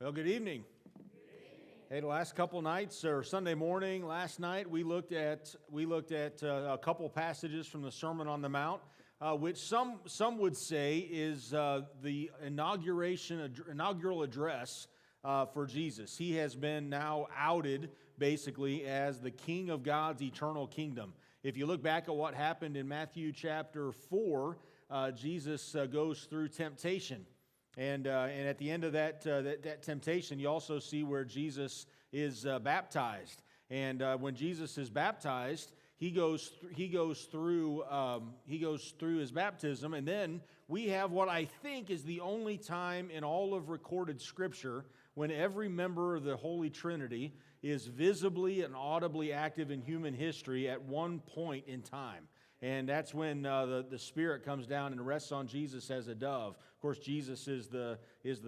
Well, good evening. Hey, the last couple nights or Sunday morning, last night we looked at a couple passages from the Sermon on the Mount, which some would say is the inaugural address for Jesus. He has been now outed basically as the King of God's eternal kingdom. If you look back at what happened in Matthew chapter 4, Jesus goes through temptation. And at the end of that temptation, you also see where Jesus is baptized. And when Jesus is baptized, he goes through his baptism, and then we have what I think is the only time in all of recorded Scripture when every member of the Holy Trinity is visibly and audibly active in human history at one point in time. And that's when the Spirit comes down and rests on Jesus as a dove. Of course, Jesus is the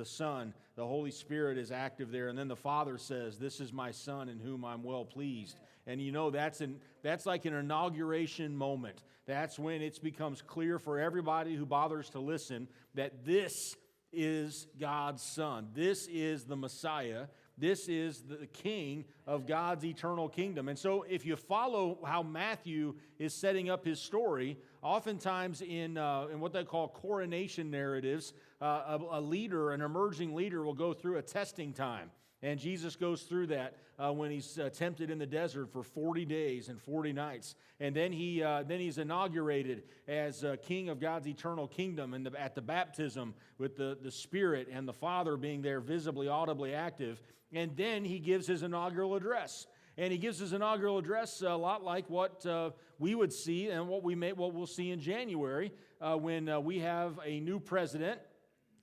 Son. The Holy Spirit is active there. And then the Father says, "This is my Son in whom I'm well pleased." And you know, that's like an inauguration moment. That's when it becomes clear for everybody who bothers to listen that this is God's Son. This is the Messiah. This is the King of God's eternal kingdom. And so if you follow how Matthew is setting up his story, oftentimes in what they call coronation narratives, an emerging leader will go through a testing time. And Jesus goes through that when he's tempted in the desert for 40 days and 40 nights. And then he's inaugurated as King of God's eternal kingdom at the baptism with the Spirit and the Father being there visibly, audibly active. And then he gives his inaugural address. And he gives his inaugural address a lot like what we would see and what we'll see in January when we have a new president.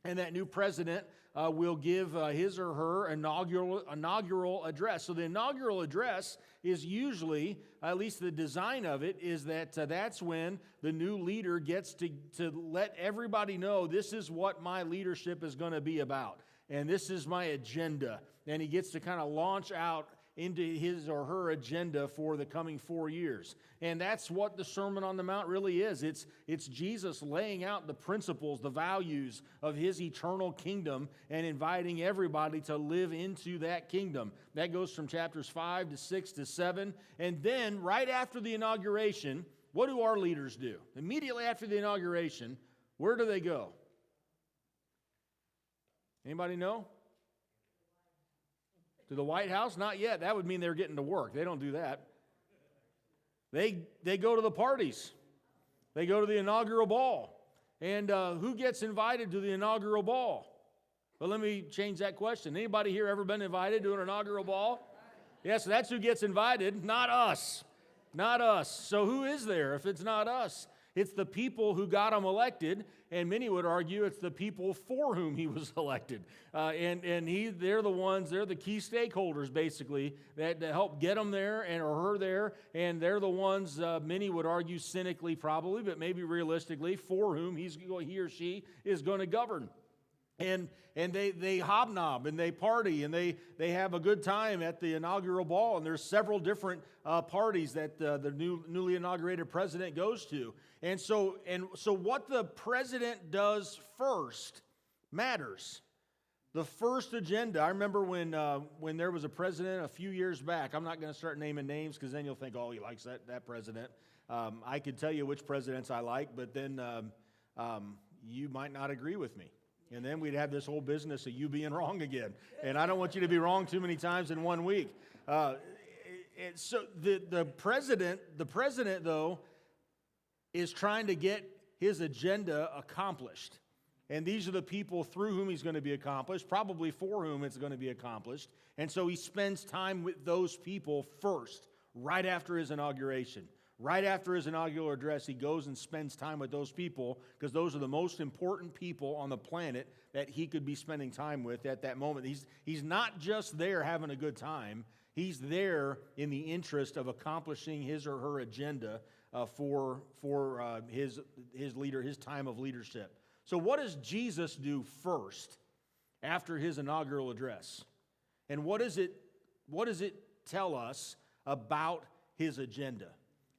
And that new president will give his or her inaugural address. So the inaugural address is usually, at least the design of it, is that that's when the new leader gets to let everybody know this is what my leadership is going to be about. And this is my agenda. And he gets to kind of launch out into his or her agenda for the coming 4 years. And that's what the Sermon on the Mount really is. It's Jesus laying out the principles, the values of his eternal kingdom and inviting everybody to live into that kingdom. That goes from chapters 5 to 6 to 7. And then right after the inauguration, what do our leaders do? Immediately after the inauguration, where do they go? Anybody know? To the White House? Not yet. That would mean they're getting to work. They don't do that. They go to the parties. They go to the inaugural ball. And who gets invited to the inaugural ball? Well, let me change that question. Anybody here ever been invited to an inaugural ball? Yes, that's who gets invited, not us. Not us. So who is there if it's not us? It's the people who got him elected, and many would argue it's the people for whom he was elected. They're the key stakeholders, basically, that help get him there or her there, and they're the ones, many would argue cynically probably, but maybe realistically, for whom he or she is going to govern. And they hobnob and they party and they have a good time at the inaugural ball. And there's several different parties that the newly inaugurated president goes to. And so what the president does first matters. The first agenda. I remember when there was a president a few years back. I'm not going to start naming names because then you'll think, oh, he likes that president. I could tell you which presidents I like, but then you might not agree with me. And then we'd have this whole business of you being wrong again. And I don't want you to be wrong too many times in 1 week. So the president, though, is trying to get his agenda accomplished. And these are the people through whom he's going to be accomplished, probably for whom it's going to be accomplished. And so he spends time with those people first, right after his inauguration. Right after his inaugural address, he goes and spends time with those people because those are the most important people on the planet that he could be spending time with at that moment. He's not just there having a good time. He's there in the interest of accomplishing his or her agenda for his time of leadership. So what does Jesus do first after his inaugural address? And what does it tell us about his agenda?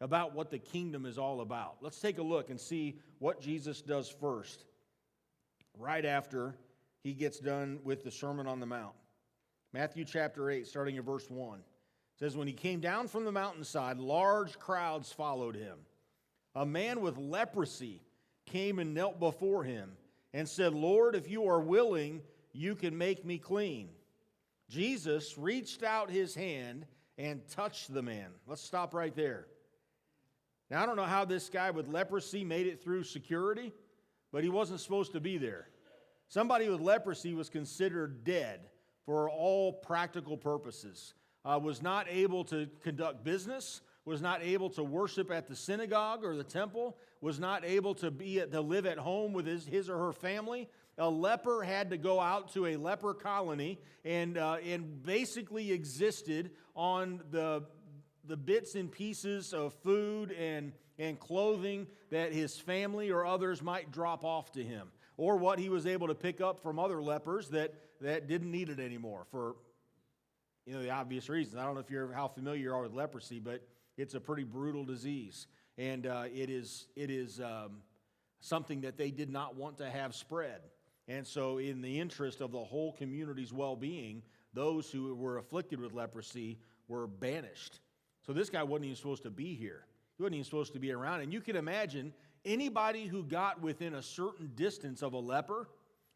About what the kingdom is all about. Let's take a look and see what Jesus does first, right after he gets done with the Sermon on the Mount. Matthew chapter 8, starting in verse 1. It says, when he came down from the mountainside, large crowds followed him. A man with leprosy came and knelt before him and said, Lord, if you are willing, you can make me clean. Jesus reached out his hand and touched the man. Let's stop right there. Now, I don't know how this guy with leprosy made it through security, but he wasn't supposed to be there. Somebody with leprosy was considered dead for all practical purposes, was not able to conduct business, was not able to worship at the synagogue or the temple, was not able to live at home with his or her family. A leper had to go out to a leper colony and basically existed on the bits and pieces of food and clothing that his family or others might drop off to him, or what he was able to pick up from other lepers that didn't need it anymore for the obvious reasons. I don't know how familiar you are with leprosy, but it's a pretty brutal disease, and it is something that they did not want to have spread. And so in the interest of the whole community's well-being, those who were afflicted with leprosy were banished. So this guy wasn't even supposed to be here. He wasn't even supposed to be around. And you can imagine anybody who got within a certain distance of a leper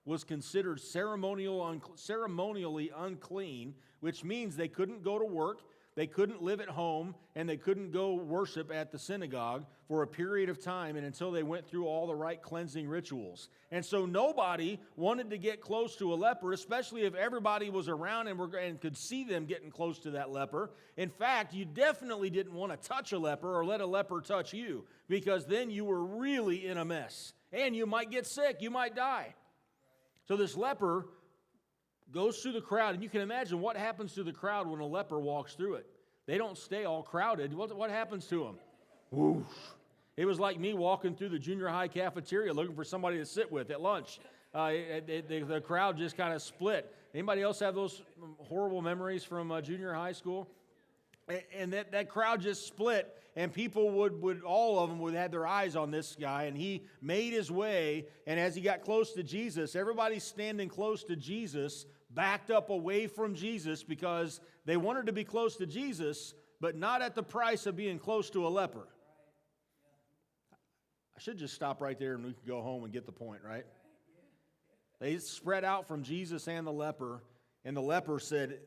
was considered ceremonially unclean, which means they couldn't go to work, they couldn't live at home, and they couldn't go worship at the synagogue for a period of time and until they went through all the right cleansing rituals. And so nobody wanted to get close to a leper, especially if everybody was around and could see them getting close to that leper. In fact, you definitely didn't want to touch a leper or let a leper touch you, because then you were really in a mess. And you might get sick, you might die. So this leper goes through the crowd, and you can imagine what happens to the crowd when a leper walks through it. They don't stay all crowded. What happens to them? Whoosh. It was like me walking through the junior high cafeteria looking for somebody to sit with at lunch. The crowd just kind of split. Anybody else have those horrible memories from junior high school? And that crowd just split, and people all of them would have their eyes on this guy, and he made his way, and as he got close to Jesus, everybody standing close to Jesus backed up away from Jesus because they wanted to be close to Jesus, but not at the price of being close to a leper. I should just stop right there and we can go home and get the point, right? They spread out from Jesus and the leper said,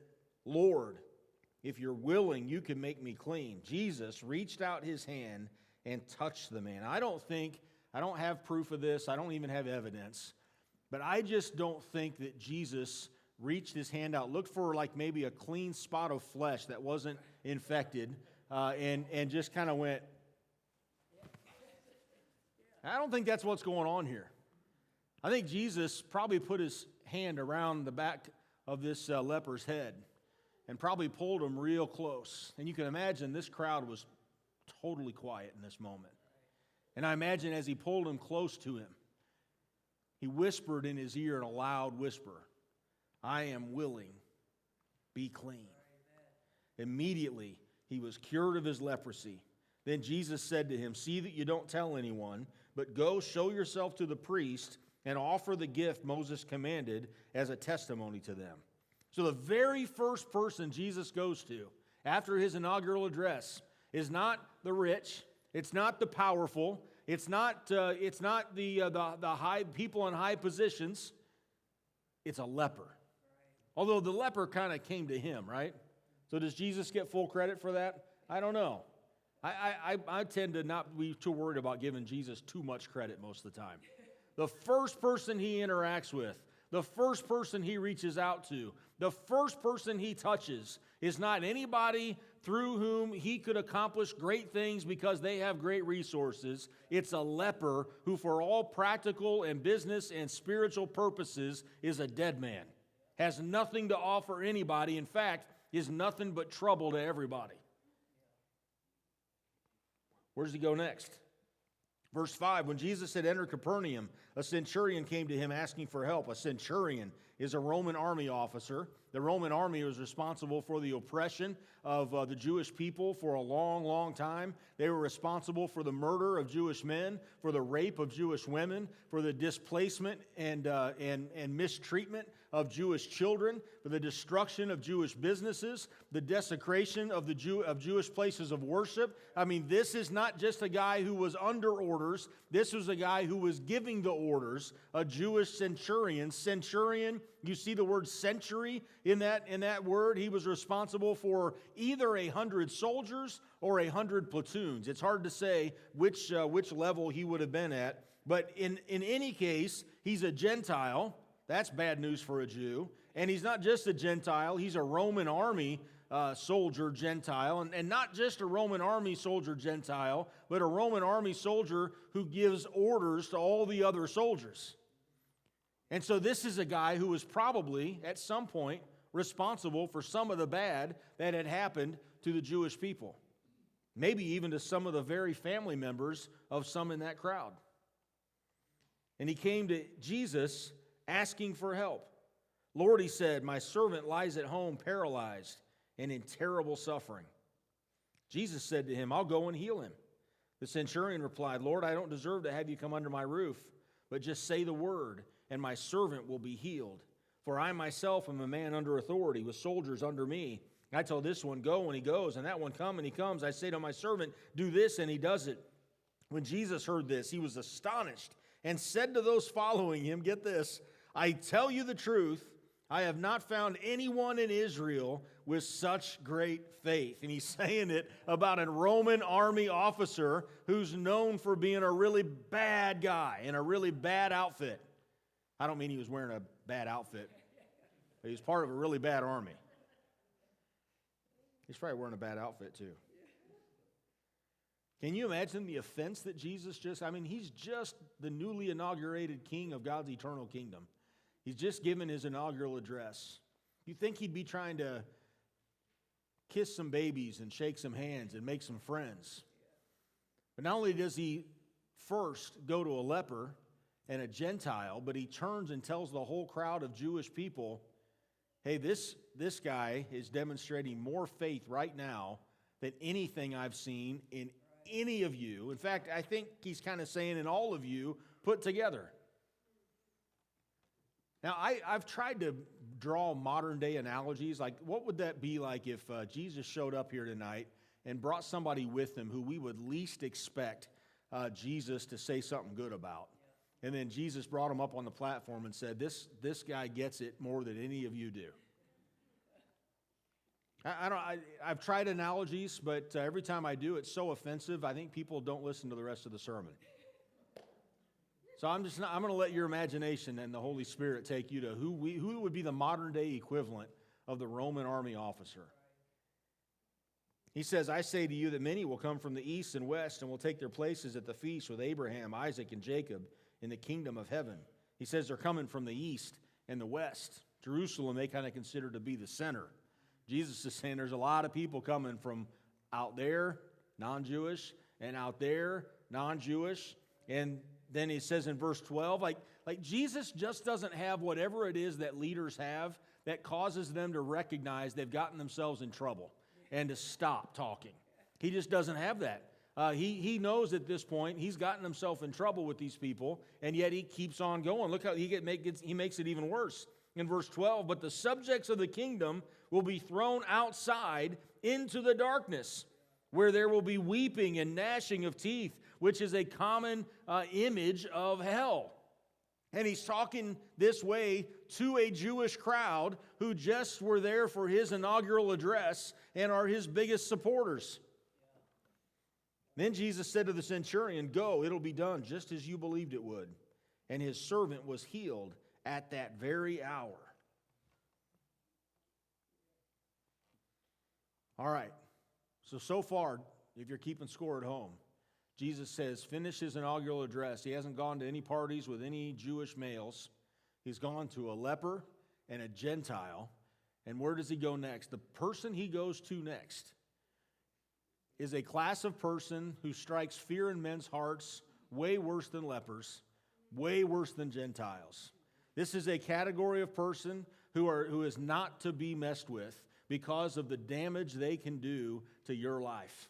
Lord, if you're willing, you can make me clean. Jesus reached out his hand and touched the man. I don't have proof of this. I don't even have evidence. But I just don't think that Jesus reached his hand out, looked for like maybe a clean spot of flesh that wasn't infected, and just kind of went. I don't think that's what's going on here. I think Jesus probably put his hand around the back of this leper's head and probably pulled him real close. And you can imagine this crowd was totally quiet in this moment. And I imagine as he pulled him close to him, he whispered in his ear in a loud whisper, I am willing, be clean. Immediately, he was cured of his leprosy. Then Jesus said to him, see that you don't tell anyone, but go show yourself to the priest and offer the gift Moses commanded as a testimony to them. So the very first person Jesus goes to after his inaugural address is not the rich, it's not the powerful, it's not the high people in high positions. It's a leper. Although the leper kind of came to him, right? So does Jesus get full credit for that? I don't know. I tend to not be too worried about giving Jesus too much credit most of the time. The first person he interacts with, the first person he reaches out to, the first person he touches is not anybody through whom he could accomplish great things because they have great resources. It's a leper who, for all practical and business and spiritual purposes, is a dead man. Has nothing to offer anybody. In fact, is nothing but trouble to everybody. Where does he go next? Verse 5, when Jesus had entered Capernaum, a centurion came to him asking for help. A centurion is a Roman army officer. The Roman army was responsible for the oppression of the Jewish people for a long, long time. They were responsible for the murder of Jewish men, for the rape of Jewish women, for the displacement and mistreatment of Jewish children, for the destruction of Jewish businesses, the desecration of Jewish places of worship. I mean, this is not just a guy who was under orders. This was a guy who was giving the orders, a Jewish centurion. Centurion, you see the word century in that word. He was responsible for either 100 soldiers or 100 platoons. It's hard to say which level he would have been at. But in any case, he's a Gentile. That's bad news for a Jew. And he's not just a Gentile, he's a Roman army soldier Gentile. And not just a Roman army soldier Gentile, but a Roman army soldier who gives orders to all the other soldiers. And so this is a guy who was probably, at some point, responsible for some of the bad that had happened to the Jewish people. Maybe even to some of the very family members of some in that crowd. And he came to Jesus asking for help. Lord, he said, my servant lies at home paralyzed and in terrible suffering. Jesus said to him, I'll go and heal him. The centurion replied, Lord, I don't deserve to have you come under my roof, but just say the word, and my servant will be healed. For I myself am a man under authority, with soldiers under me. I tell this one, go, and he goes, and that one, come, and he comes. I say to my servant, do this, and he does it. When Jesus heard this, he was astonished and said to those following him, get this, I tell you the truth, I have not found anyone in Israel with such great faith. And he's saying it about a Roman army officer who's known for being a really bad guy in a really bad outfit. I don't mean he was wearing a bad outfit, but he was part of a really bad army. He's probably wearing a bad outfit too. Can you imagine the offense that Jesus he's just the newly inaugurated king of God's eternal kingdom. He's just given his inaugural address. You think he'd be trying to kiss some babies and shake some hands and make some friends. But not only does he first go to a leper and a Gentile, but he turns and tells the whole crowd of Jewish people, hey, this guy is demonstrating more faith right now than anything I've seen in any of you. In fact, I think he's kind of saying in all of you put together. Now, I've tried to draw modern-day analogies. Like, what would that be like if Jesus showed up here tonight and brought somebody with him who we would least expect Jesus to say something good about? And then Jesus brought him up on the platform and said, this guy gets it more than any of you do. I've tried analogies, but every time I do, it's so offensive, I think people don't listen to the rest of the sermon. So I'm going to let your imagination and the Holy Spirit take you to who would be the modern day equivalent of the Roman army officer. He says, I say to you that many will come from the east and west and will take their places at the feast with Abraham, Isaac, and Jacob in the kingdom of heaven. He says they're coming from the east and the west. Jerusalem they kind of consider to be the center. Jesus is saying there's a lot of people coming from out there, non-Jewish, and out there, non-Jewish. And then he says in verse 12, like Jesus just doesn't have whatever it is that leaders have that causes them to recognize they've gotten themselves in trouble and to stop talking. He just doesn't have that. He knows at this point he's gotten himself in trouble with these people, and yet he keeps on going. Look how he makes it even worse. In verse 12, but the subjects of the kingdom will be thrown outside into the darkness, where there will be weeping and gnashing of teeth, which is a common image of hell. And he's talking this way to a Jewish crowd who just were there for his inaugural address and are his biggest supporters. Then Jesus said to the centurion, go, it'll be done just as you believed it would. And his servant was healed at that very hour. All right. So far, if you're keeping score at home, Jesus says, finish his inaugural address. He hasn't gone to any parties with any Jewish males. He's gone to a leper and a Gentile. And where does he go next? The person he goes to next is a class of person who strikes fear in men's hearts way worse than lepers, way worse than Gentiles. This is a category of person who is not to be messed with because of the damage they can do to your life.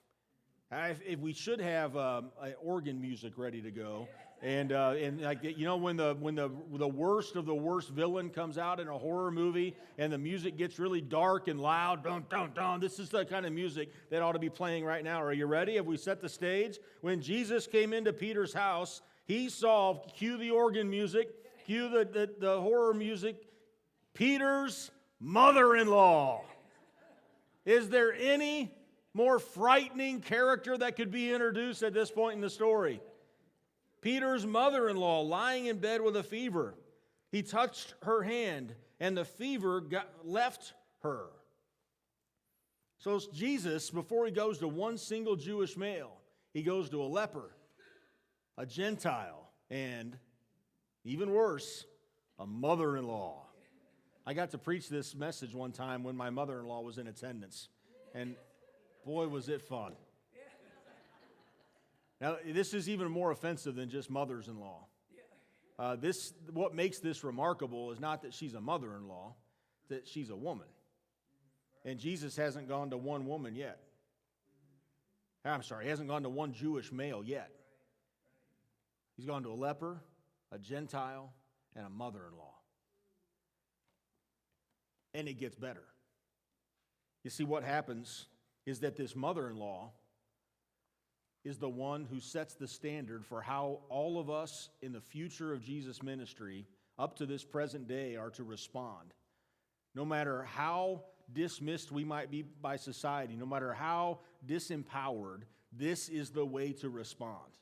If we should have organ music ready to go, and like when the worst of the worst villain comes out in a horror movie, and the music gets really dark and loud, dun dun dun. This is the kind of music that ought to be playing right now. Are you ready? Have we set the stage? When Jesus came into Peter's house, he saw, cue the organ music, cue the horror music, Peter's mother-in-law. Is there any more frightening character that could be introduced at this point in the story? Peter's mother-in-law lying in bed with a fever. He touched her hand, and the fever left her. So Jesus, before he goes to one single Jewish male, he goes to a leper, a Gentile, and even worse, a mother-in-law. I got to preach this message one time when my mother-in-law was in attendance, and boy, was it fun. Now, this is even more offensive than just mothers-in-law. What makes this remarkable is not that she's a mother-in-law, that she's a woman. And Jesus hasn't gone to one woman yet. I'm sorry, he hasn't gone to one Jewish male yet. He's gone to a leper, a Gentile, and a mother-in-law. And it gets better. You see, what happens is that this mother-in-law is the one who sets the standard for how all of us in the future of Jesus' ministry up to this present day are to respond. No matter how dismissed we might be by society, no matter how disempowered, this is the way to respond.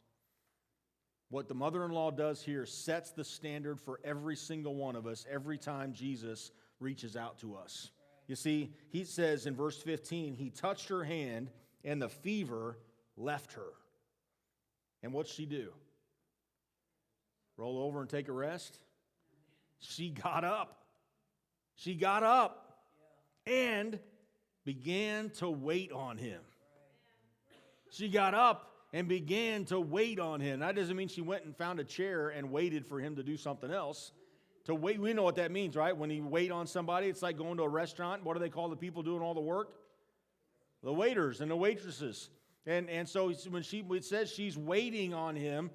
What the mother-in-law does here sets the standard for every single one of us every time Jesus reaches out to us. You see, he says in verse 15, he touched her hand and the fever left her. And what'd she do? Roll over and take a rest? She got up. She got up and began to wait on him. She got up and began to wait on him. That doesn't mean she went and found a chair and waited for him to do something else. To wait, we know what that means, right? When you wait on somebody, it's like going to a restaurant. What do they call the people doing all the work? The waiters and the waitresses. And so when it says she's waiting on him,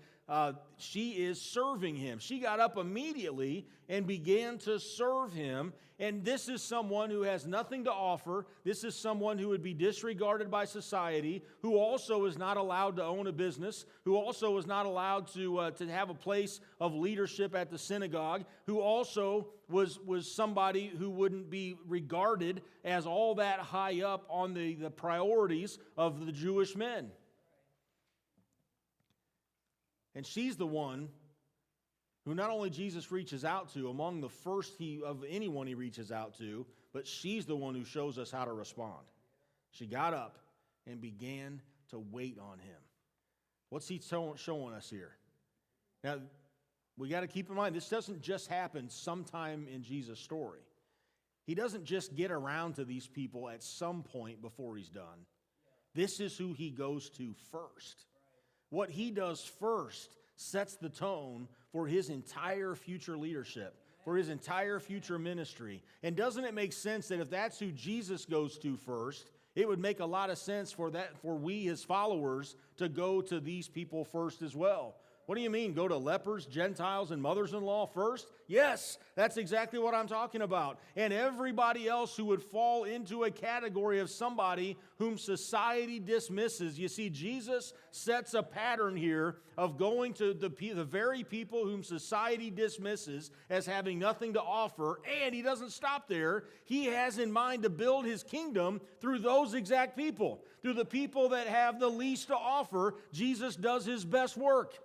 she is serving him. She got up immediately and began to serve him. And this is someone who has nothing to offer. This is someone who would be disregarded by society, who also is not allowed to own a business, who also is not allowed to have a place of leadership at the synagogue, who also was somebody who wouldn't be regarded as all that high up on the priorities of the Jewish men. And she's the one who not only Jesus reaches out to, among the first of anyone he reaches out to, but she's the one who shows us how to respond. She got up and began to wait on him. What's he showing us here? Now, we got to keep in mind, this doesn't just happen sometime in Jesus' story. He doesn't just get around to these people at some point before he's done. This is who he goes to first. What he does first sets the tone for his entire future leadership, for his entire future ministry. And doesn't it make sense that if that's who Jesus goes to first, it would make a lot of sense for we, his followers, to go to these people first as well? What do you mean, go to lepers, Gentiles, and mothers-in-law first? Yes, that's exactly what I'm talking about. And everybody else who would fall into a category of somebody whom society dismisses. You see, Jesus sets a pattern here of going to the very people whom society dismisses as having nothing to offer, and he doesn't stop there. He has in mind to build his kingdom through those exact people. Through the people that have the least to offer, Jesus does his best work.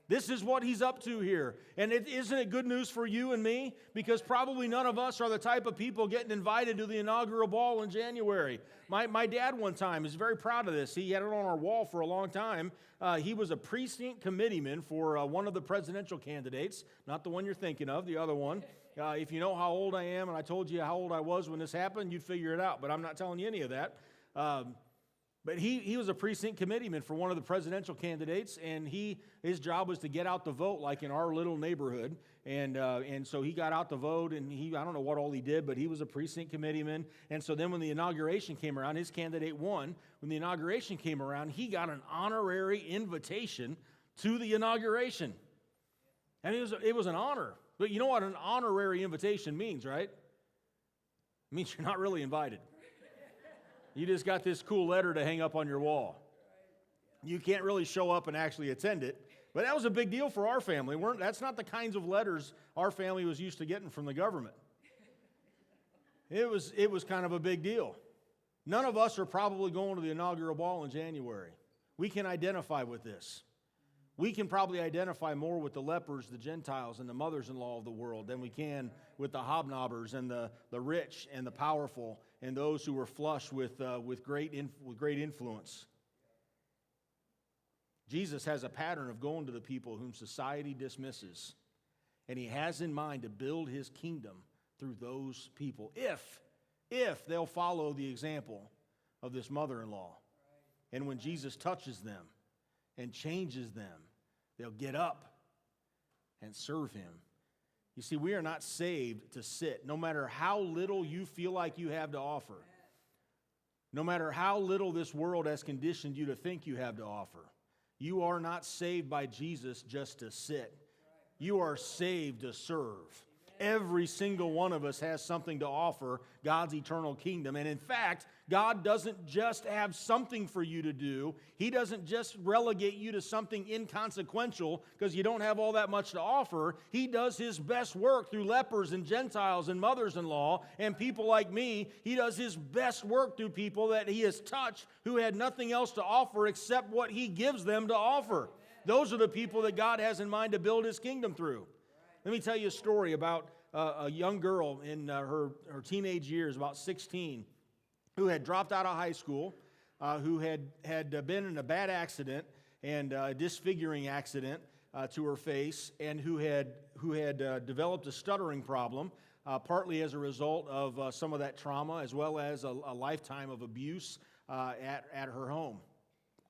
This is what he's up to here. And isn't it good news for you and me? Because probably none of us are the type of people getting invited to the inaugural ball in January. My dad one time is very proud of this. He had it on our wall for a long time. He was a precinct committeeman for one of the presidential candidates, not the one you're thinking of, the other one. If you know how old I am, and I told you how old I was when this happened, you'd figure it out. But I'm not telling you any of that. But he was a precinct committeeman for one of the presidential candidates, and his job was to get out the vote, like in our little neighborhood. And so he got out the vote, and I don't know what all he did, but he was a precinct committeeman. And so then when the inauguration came around, his candidate won. When the inauguration came around, he got an honorary invitation to the inauguration. And it was an honor. But you know what an honorary invitation means, right? It means you're not really invited. You just got this cool letter to hang up on your wall. You can't really show up and actually attend it. But that was a big deal for our family. That's not the kinds of letters our family was used to getting from the government. It was kind of a big deal. None of us are probably going to the inaugural ball in January. We can identify with this. We can probably identify more with the lepers, the Gentiles, and the mothers-in-law of the world than we can with the hobnobbers and the rich and the powerful and those who were flush with great influence. Jesus has a pattern of going to the people whom society dismisses, and he has in mind to build his kingdom through those people, if they'll follow the example of this mother-in-law. And when Jesus touches them and changes them, they'll get up and serve him. You see, we are not saved to sit, no matter how little you feel like you have to offer, no matter how little this world has conditioned you to think you have to offer. You are not saved by Jesus just to sit. You are saved to serve. Every single one of us has something to offer God's eternal kingdom. And in fact, God doesn't just have something for you to do. He doesn't just relegate you to something inconsequential because you don't have all that much to offer. He does his best work through lepers and Gentiles and mothers-in-law and people like me. He does his best work through people that he has touched who had nothing else to offer except what he gives them to offer. Those are the people that God has in mind to build his kingdom through. Let me tell you a story about a young girl in her teenage years, about 16, who had dropped out of high school, who had been in a bad accident and a disfiguring accident to her face, and who had developed a stuttering problem, partly as a result of some of that trauma, as well as a lifetime of abuse at her home.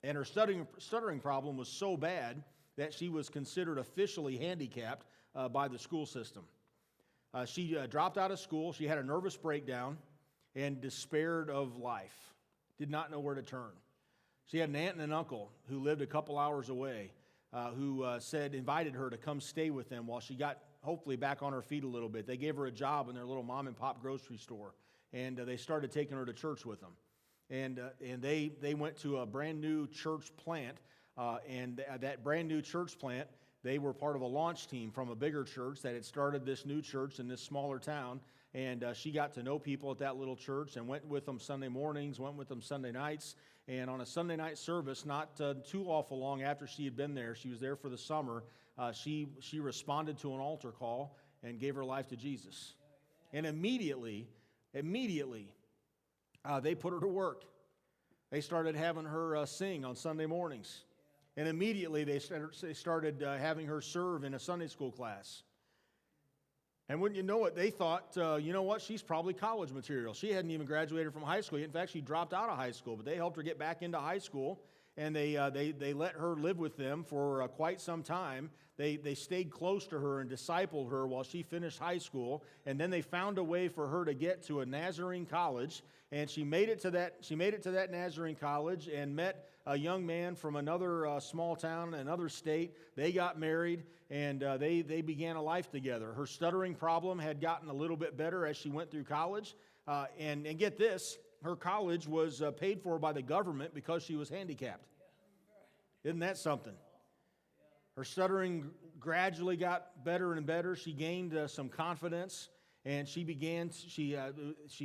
And her stuttering problem was so bad that she was considered officially handicapped by the school system. She dropped out of school. She had a nervous breakdown and despaired of life, did not know where to turn. She had an aunt and an uncle who lived a couple hours away who invited her to come stay with them while she got hopefully back on her feet a little bit. They gave her a job in their little mom and pop grocery store, and they started taking her to church with them. And they went to a brand new church plant, and that brand new church plant, they were part of a launch team from a bigger church that had started this new church in this smaller town. And she got to know people at that little church and went with them Sunday mornings, went with them Sunday nights. And on a Sunday night service, not too awful long after she had been there, she was there for the summer, she responded to an altar call and gave her life to Jesus. And immediately, they put her to work. They started having her sing on Sunday mornings. And immediately they started having her serve in a Sunday school class. And wouldn't you know it, they thought, you know what, she's probably college material. She hadn't even graduated from high school. In fact, she dropped out of high school, but they helped her get back into high school, and they let her live with them for quite some time. They stayed close to her and discipled her while she finished high school, and then they found a way for her to get to a Nazarene college, and she made it to that Nazarene college and met a young man from another small town, another state. They got married, and they began a life together. Her stuttering problem had gotten a little bit better as she went through college, and get this, her college was paid for by the government because she was handicapped. Isn't that something? Her stuttering gradually got better and better. She gained some confidence, and she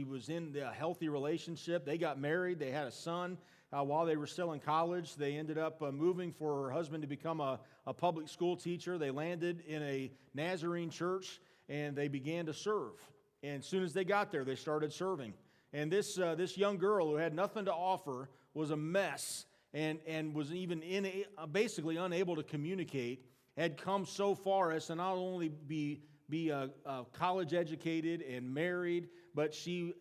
was in a healthy relationship. They got married. They had a son. While they were still in college, they ended up moving for her husband to become a public school teacher. They landed in a Nazarene church, and they began to serve. And as soon as they got there, they started serving. And this young girl who had nothing to offer was a mess and was even basically unable to communicate, had come so far as to not only be college educated and married, but she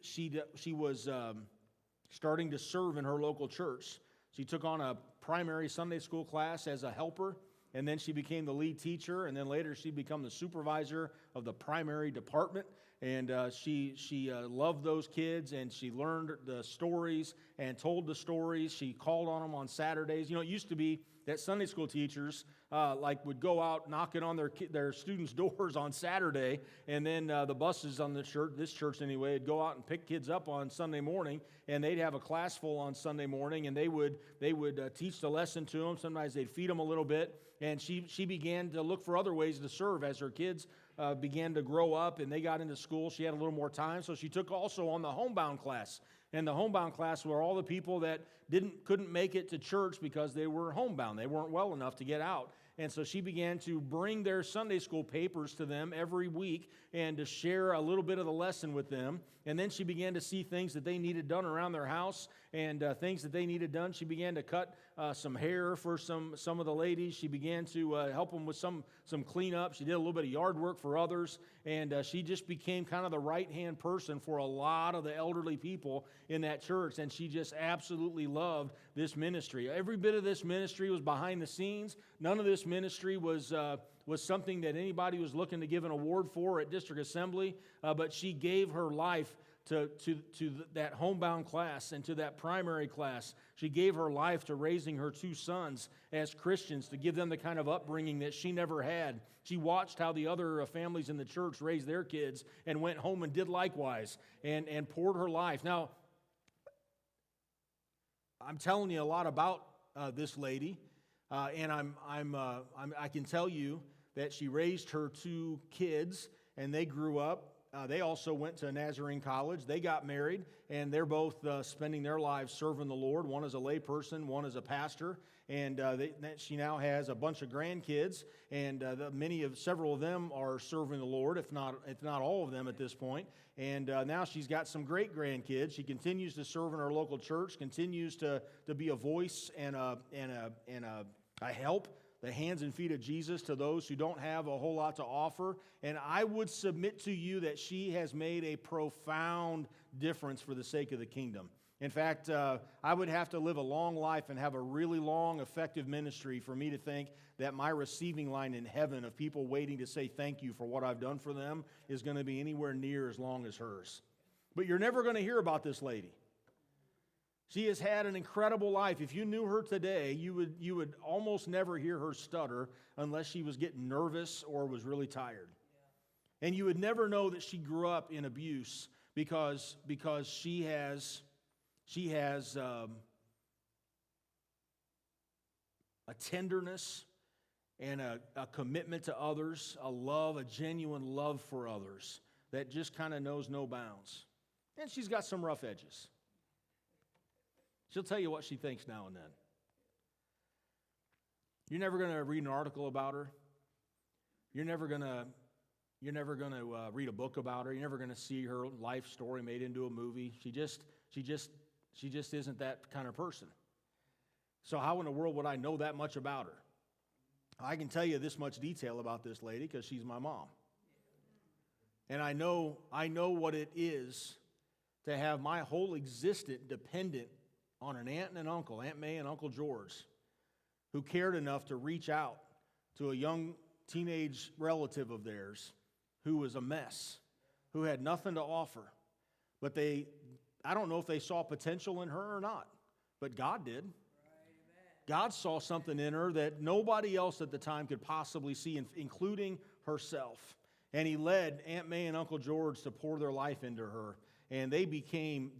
starting to serve in her local church. She took on a primary Sunday school class as a helper, and then she became the lead teacher, and then later she became the supervisor of the primary department. And she loved those kids, and she learned the stories and told the stories. She called on them on Saturdays. You know, it used to be that Sunday school teachers would go out knocking on their students' doors on Saturday, and then the buses on this church anyway, would go out and pick kids up on Sunday morning, and they'd have a class full on Sunday morning, and they would teach the lesson to them. Sometimes they'd feed them a little bit, and she began to look for other ways to serve as her kids began to grow up and they got into school. She had a little more time, so she took also on the homebound class. And the homebound class were all the people that couldn't make it to church because they were homebound. They weren't well enough to get out. And so she began to bring their Sunday school papers to them every week and to share a little bit of the lesson with them. And then she began to see things that they needed done around their house and things that they needed done. She began to cut some hair for some of the ladies. She began to help them with some cleanup. She did a little bit of yard work for others. And she just became kind of the right-hand person for a lot of the elderly people in that church. And she just absolutely loved this ministry. Every bit of this ministry was behind the scenes. None of this ministry was something that anybody was looking to give an award for at District Assembly, but she gave her life to that homebound class and to that primary class. She gave her life to raising her two sons as Christians, to give them the kind of upbringing that she never had. She watched how the other families in the church raised their kids and went home and did likewise and poured her life. Now, I'm telling you a lot about this lady, and I can tell you that she raised her two kids, and they grew up. They also went to Nazarene College. They got married, and they're both spending their lives serving the Lord. One is a lay person, one is a pastor, and she now has a bunch of grandkids, and several of them are serving the Lord, if not all of them at this point. And now she's got some great grandkids. She continues to serve in her local church, continues to be a voice and a help, the hands and feet of Jesus to those who don't have a whole lot to offer. And I would submit to you that she has made a profound difference for the sake of the kingdom. In fact, I would have to live a long life and have a really long, effective ministry for me to think that my receiving line in heaven of people waiting to say thank you for what I've done for them is going to be anywhere near as long as hers. But you're never going to hear about this lady. She has had an incredible life. If you knew her today, you would almost never hear her stutter unless she was getting nervous or was really tired. Yeah. And you would never know that she grew up in abuse because she has a tenderness and a commitment to others, a genuine love for others that just kind of knows no bounds. And she's got some rough edges. She'll tell you what she thinks now and then. You're never going to read an article about her. You're never going to read a book about her. You're never going to see her life story made into a movie. She just isn't that kind of person. So how in the world would I know that much about her? I can tell you this much detail about this lady because she's my mom. And I know what it is to have my whole existence dependent on an aunt and an uncle, Aunt May and Uncle George, who cared enough to reach out to a young teenage relative of theirs who was a mess, who had nothing to offer. But I don't know if they saw potential in her or not, but God did. God saw something in her that nobody else at the time could possibly see, including herself. And He led Aunt May and Uncle George to pour their life into her. And they became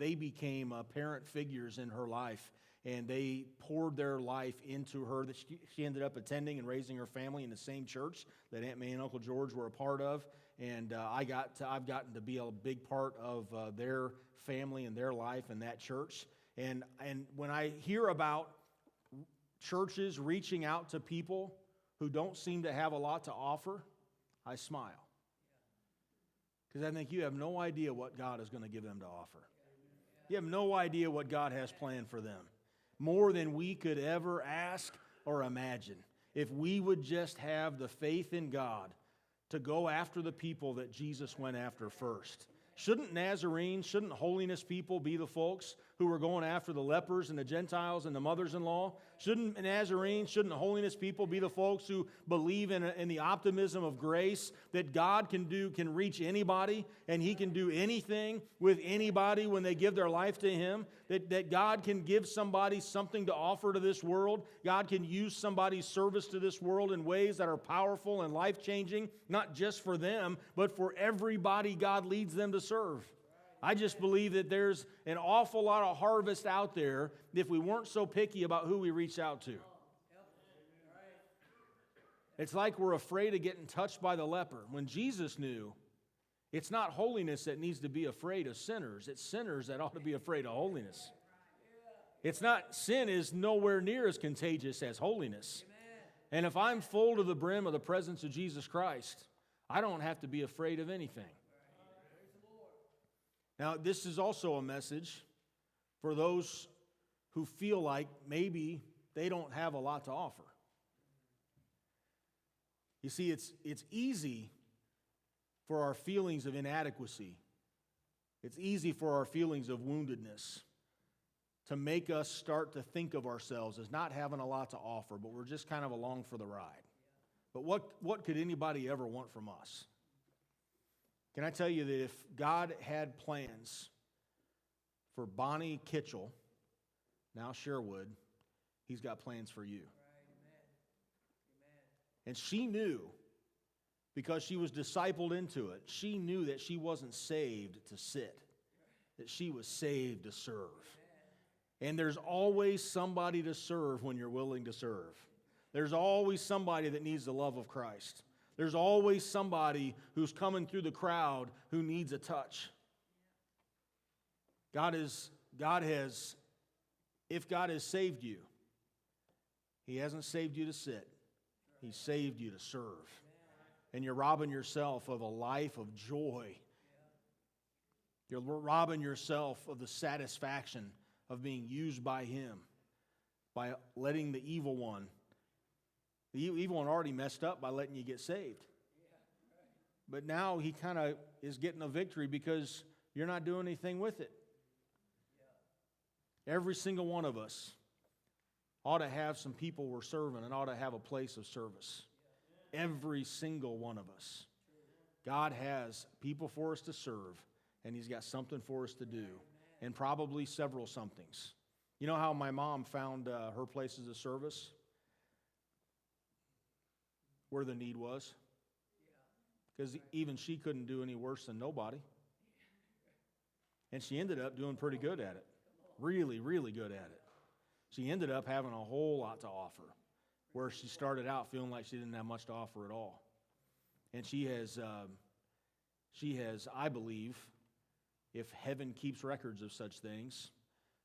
parent figures in her life, and they poured their life into her. That she ended up attending and raising her family in the same church that Aunt May and Uncle George were a part of. And I've gotten to be a big part of their family and their life in that church. And when I hear about churches reaching out to people who don't seem to have a lot to offer, I smile. Because I think you have no idea what God is going to give them to offer. You have no idea what God has planned for them. More than we could ever ask or imagine. If we would just have the faith in God to go after the people that Jesus went after first. Shouldn't holiness people be the folks who were going after the lepers and the Gentiles and the mothers-in-law? Shouldn't holiness people be the folks who believe in the optimism of grace that God can reach anybody and He can do anything with anybody when they give their life to Him? That God can give somebody something to offer to this world. God can use somebody's service to this world in ways that are powerful and life-changing, not just for them, but for everybody God leads them to serve. I just believe that there's an awful lot of harvest out there if we weren't so picky about who we reach out to. It's like we're afraid of getting touched by the leper. When Jesus knew, it's not holiness that needs to be afraid of sinners. It's sinners that ought to be afraid of holiness. It's not, sin is nowhere near as contagious as holiness. And if I'm full to the brim of the presence of Jesus Christ, I don't have to be afraid of anything. Now, this is also a message for those who feel like maybe they don't have a lot to offer. You see, it's easy for our feelings of inadequacy. It's easy for our feelings of woundedness to make us start to think of ourselves as not having a lot to offer, but we're just kind of along for the ride. But what could anybody ever want from us? Can I tell you that if God had plans for Bonnie Kitchell, now Sherwood, He's got plans for you. And she knew, because she was discipled into it, she knew that she wasn't saved to sit, that she was saved to serve. And there's always somebody to serve when you're willing to serve. There's always somebody that needs the love of Christ. There's always somebody who's coming through the crowd who needs a touch. If God has saved you, He hasn't saved you to sit. He's saved you to serve. And you're robbing yourself of a life of joy. You're robbing yourself of the satisfaction of being used by Him, by letting the evil one already messed up by letting you get saved. But now he kind of is getting a victory because you're not doing anything with it. Every single one of us ought to have some people we're serving and ought to have a place of service. Every single one of us. God has people for us to serve, and He's got something for us to do, and probably several somethings. You know how my mom found her places of service? Where the need was. Because even she couldn't do any worse than nobody. And she ended up doing pretty good at it. Really, really good at it. She ended up having a whole lot to offer, where she started out feeling like she didn't have much to offer at all. And she has, I believe, if heaven keeps records of such things,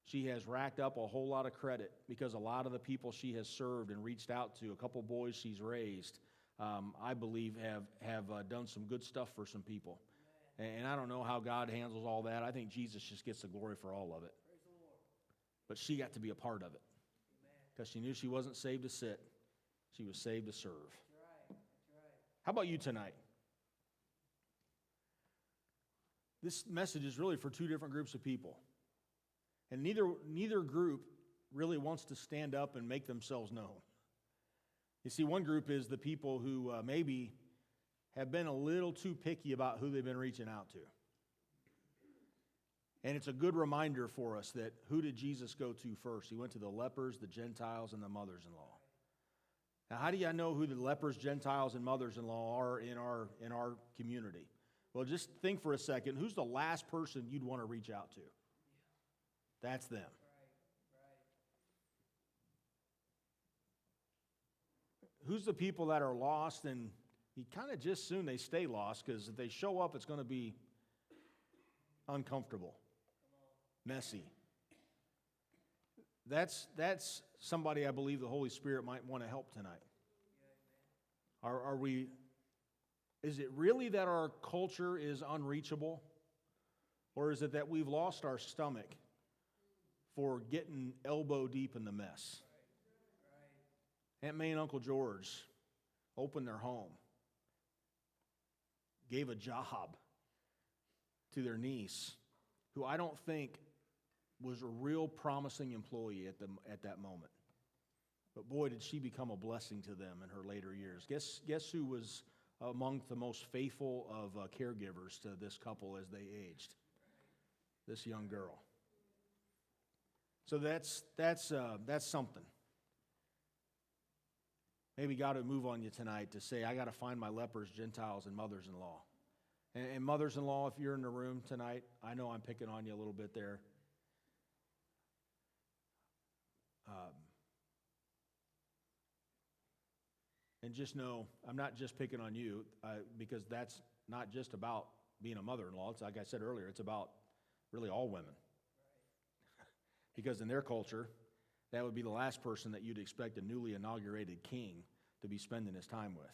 she has racked up a whole lot of credit because a lot of the people she has served and reached out to, a couple boys she's raised, I believe have done some good stuff for some people. And I don't know how God handles all that. I think Jesus just gets the glory for all of it. But she got to be a part of it because she knew she wasn't saved to sit. She was saved to serve. How about you tonight? This message is really for two different groups of people. And neither group really wants to stand up and make themselves known. You see, one group is the people who maybe have been a little too picky about who they've been reaching out to. And it's a good reminder for us that who did Jesus go to first? He went to the lepers, the Gentiles, and the mothers-in-law. Now, how do you know who the lepers, Gentiles, and mothers-in-law are in our community? Well, just think for a second. Who's the last person you'd want to reach out to? That's them. Who's the people that are lost and you kind of just soon they stay lost because if they show up, it's going to be uncomfortable, messy. That's somebody I believe the Holy Spirit might want to help tonight. Are we? Is it really that our culture is unreachable, or is it that we've lost our stomach for getting elbow deep in the mess? Aunt May and Uncle George opened their home, gave a job, to their niece, who I don't think was a real promising employee at that moment. But boy, did she become a blessing to them in her later years. Guess who was among the most faithful of caregivers to this couple as they aged? This young girl. So that's something. Maybe God would move on you tonight to say, I got to find my lepers, Gentiles, and mothers-in-law. And mothers-in-law, if you're in the room tonight, I know I'm picking on you a little bit there. And just know, I'm not just picking on you, because that's not just about being a mother-in-law. It's like I said earlier, it's about really all women. Because in their culture, that would be the last person that you'd expect a newly inaugurated king to be spending his time with.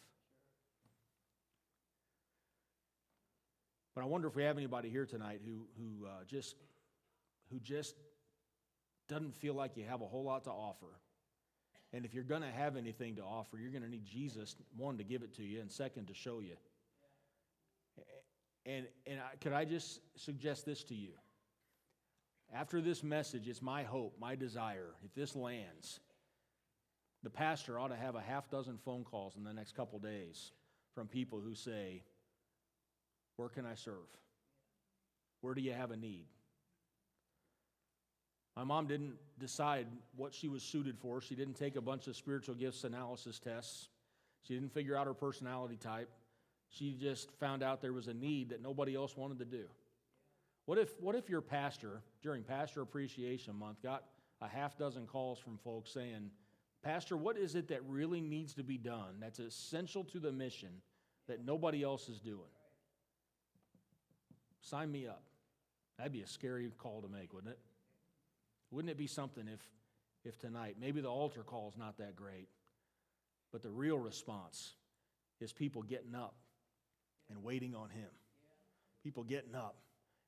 But I wonder if we have anybody here tonight who just doesn't feel like you have a whole lot to offer. And if you're going to have anything to offer, you're going to need Jesus, one, to give it to you, and second, to show you. And could I just suggest this to you? After this message, it's my hope, my desire, if this lands, the pastor ought to have a half dozen phone calls in the next couple days from people who say, where can I serve? Where do you have a need? My mom didn't decide what she was suited for. She didn't take a bunch of spiritual gifts analysis tests. She didn't figure out her personality type. She just found out there was a need that nobody else wanted to do. What if your pastor, during Pastor Appreciation Month, got a half dozen calls from folks saying, Pastor, what is it that really needs to be done that's essential to the mission that nobody else is doing? Sign me up. That'd be a scary call to make, wouldn't it? Wouldn't it be something if tonight, maybe the altar call is not that great, but the real response is people getting up and waiting on Him. People getting up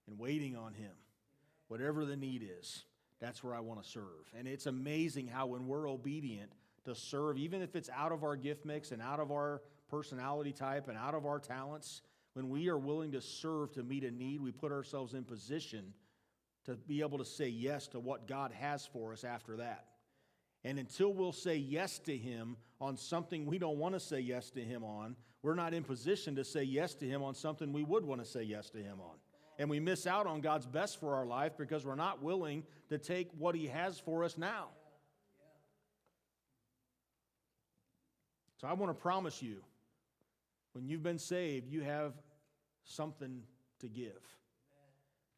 and waiting on Him. Whatever the need is, that's where I want to serve. And it's amazing how when we're obedient to serve, even if it's out of our gift mix and out of our personality type and out of our talents, when we are willing to serve to meet a need, we put ourselves in position to be able to say yes to what God has for us after that. And until we'll say yes to Him on something we don't want to say yes to Him on, we're not in position to say yes to Him on something we would want to say yes to Him on. And we miss out on God's best for our life because we're not willing to take what He has for us now. So I want to promise you, when you've been saved, you have something to give.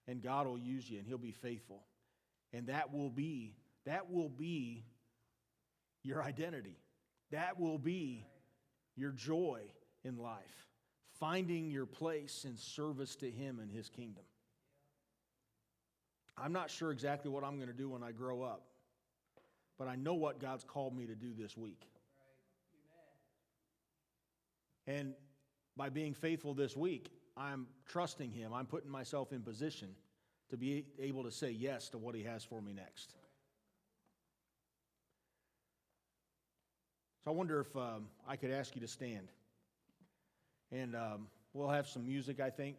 And God will use you, and He'll be faithful. And that will be your identity. That will be your joy in life. Finding your place in service to Him and His kingdom. I'm not sure exactly what I'm going to do when I grow up, but I know what God's called me to do this week. And by being faithful this week, I'm trusting Him. I'm putting myself in position to be able to say yes to what He has for me next. So I wonder if I could ask you to stand. And we'll have some music, I think.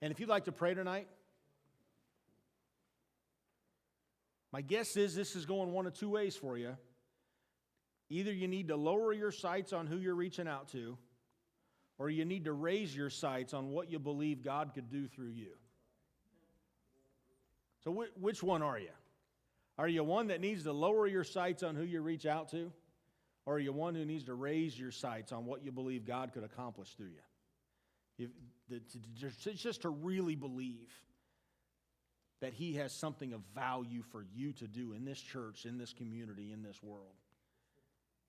And if you'd like to pray tonight, my guess is this is going one of two ways for you. Either you need to lower your sights on who you're reaching out to, or you need to raise your sights on what you believe God could do through you. So which one are you? Are you one that needs to lower your sights on who you reach out to? Or are you one who needs to raise your sights on what you believe God could accomplish through you? Just to really believe that He has something of value for you to do in this church, in this community, in this world.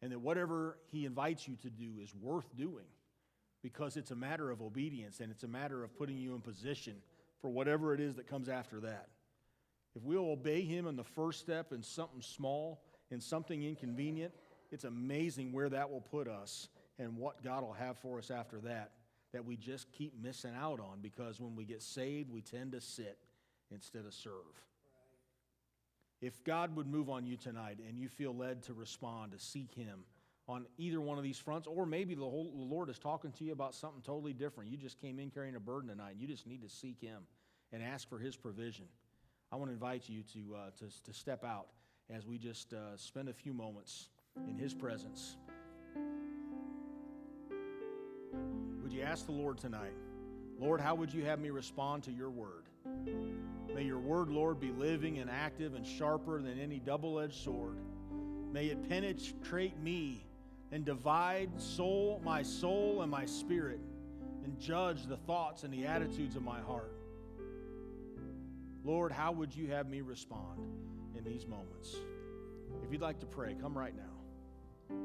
And that whatever He invites you to do is worth doing because it's a matter of obedience and it's a matter of putting you in position for whatever it is that comes after that. If we'll obey Him in the first step in something small, in something inconvenient, it's amazing where that will put us and what God will have for us after that we just keep missing out on because when we get saved, we tend to sit instead of serve. If God would move on you tonight and you feel led to respond, to seek Him, on either one of these fronts, or maybe the Lord is talking to you about something totally different. You just came in carrying a burden tonight, and you just need to seek Him and ask for His provision. I want to invite you to step out as we just spend a few moments in His presence. Would you ask the Lord tonight, Lord, how would you have me respond to your word? May your word, Lord, be living and active and sharper than any double-edged sword. May it penetrate me and divide my soul and my spirit, and judge the thoughts and the attitudes of my heart. Lord, how would you have me respond in these moments? If you'd like to pray, come right now.